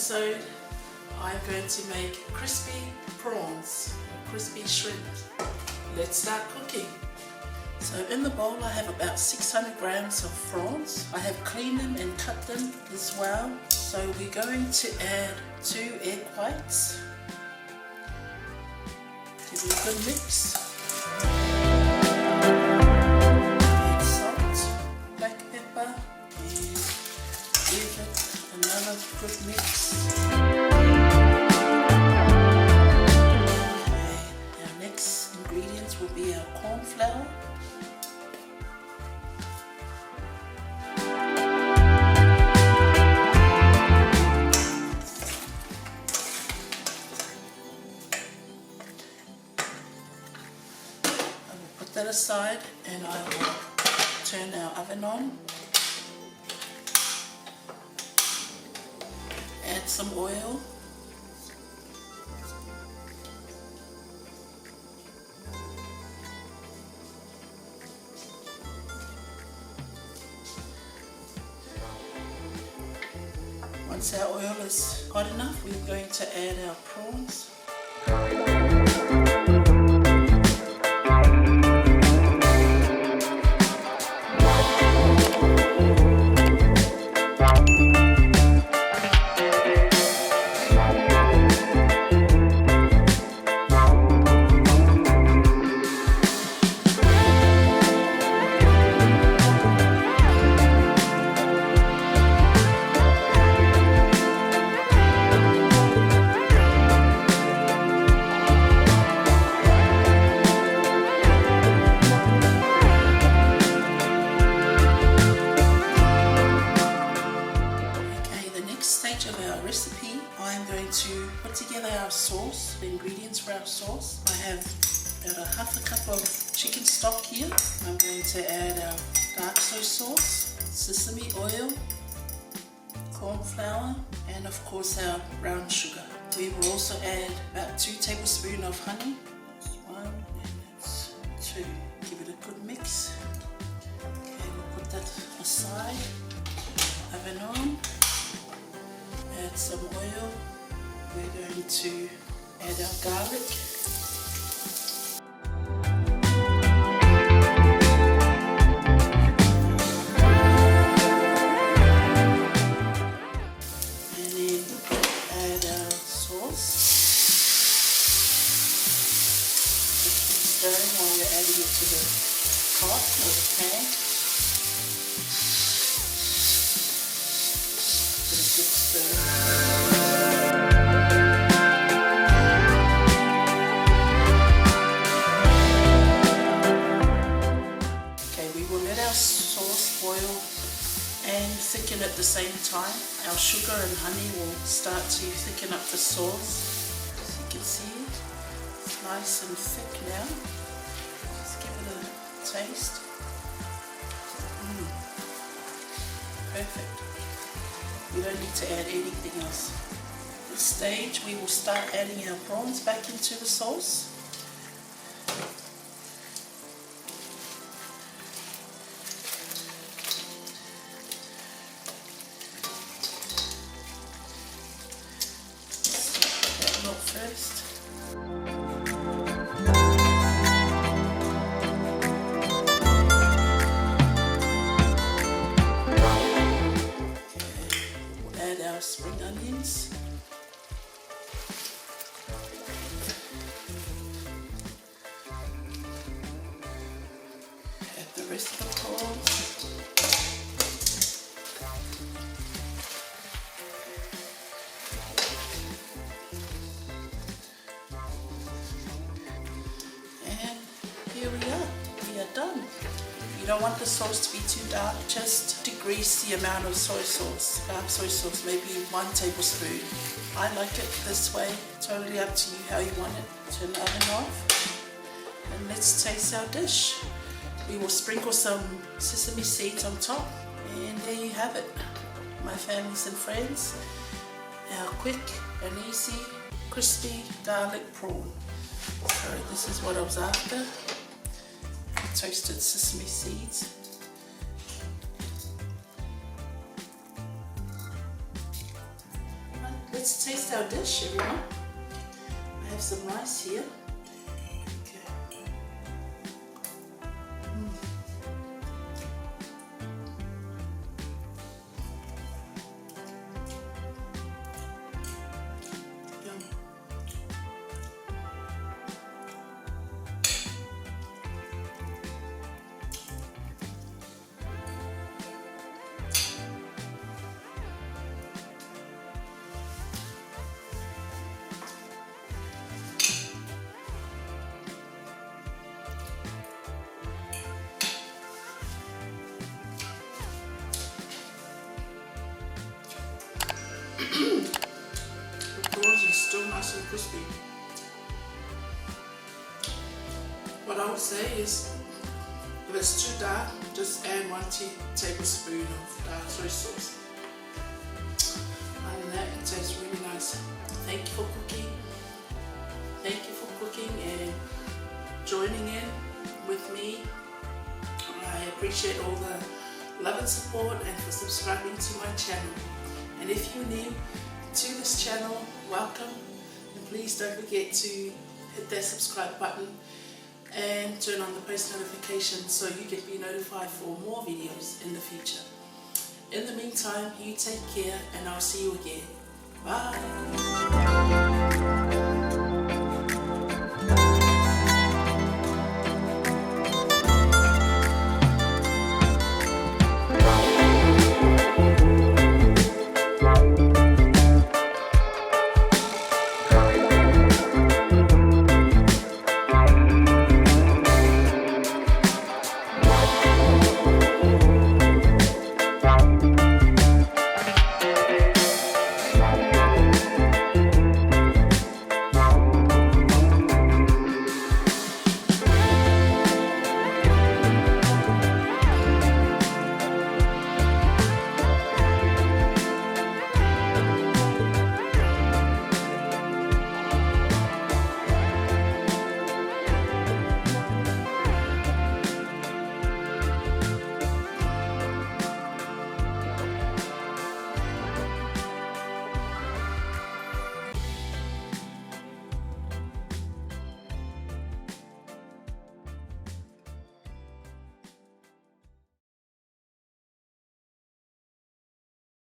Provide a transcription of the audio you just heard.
episode, I'm going to make crispy prawns, crispy shrimp. Let's start cooking. So in the bowl I have about 600 grams of prawns. I have cleaned them and cut them as well. So we're going to add 2 egg whites. Give it a good mix. Add salt, black pepper, and give it another good mix. Okay, our next ingredients will be our cornflour. That aside, and I will turn our oven on. Add some oil. Once our oil is hot enough, we're going to add our prawns. Recipe, I'm going to put together our sauce, the ingredients for our sauce. I have about a half a cup of chicken stock here. I'm going to add our dark soy sauce, sesame oil, corn flour, and of course our brown sugar. We will also add about 2 tablespoons of honey. That's 1 and that's 2. Give it a good mix. Okay, we'll put that aside. Oven on. Add some oil. We're going to add our garlic. And then add our sauce. Just keep stirring while we're adding it to the pot or the pan. Give it a good stir. And thicken at the same time. Our sugar and honey will start to thicken up the sauce. As you can see, it's nice and thick now. Just give it a taste. Perfect. We don't need to add anything else. At this stage, we will start adding our prawns back into the sauce. First. We'll add our spring onions. Add the rest of the prawns. Here we are done. You don't want the sauce to be too dark, just decrease the amount of soy sauce, dark soy sauce, maybe 1 tablespoon. I like it this way, totally up to you how you want it. Turn the oven off and let's taste our dish. We will sprinkle some sesame seeds on top and there you have it, my families and friends. Our quick and easy crispy garlic prawn. So this is what I was after. Toasted sesame seeds. Let's let's taste our dish, everyone. I have some rice here. Okay. Yum. The prawns are still nice and crispy. What I would say is, if it's too dark, just add 1 tablespoon of dark soy sauce. Other than that, it tastes really nice. Thank you for cooking. Thank you for cooking and joining in with me. I appreciate all the love and support and for subscribing to my channel. And if you're new to this channel, welcome. And please don't forget to hit that subscribe button and turn on the post notifications so you can be notified for more videos in the future. In the meantime, you take care and I'll see you again. Bye.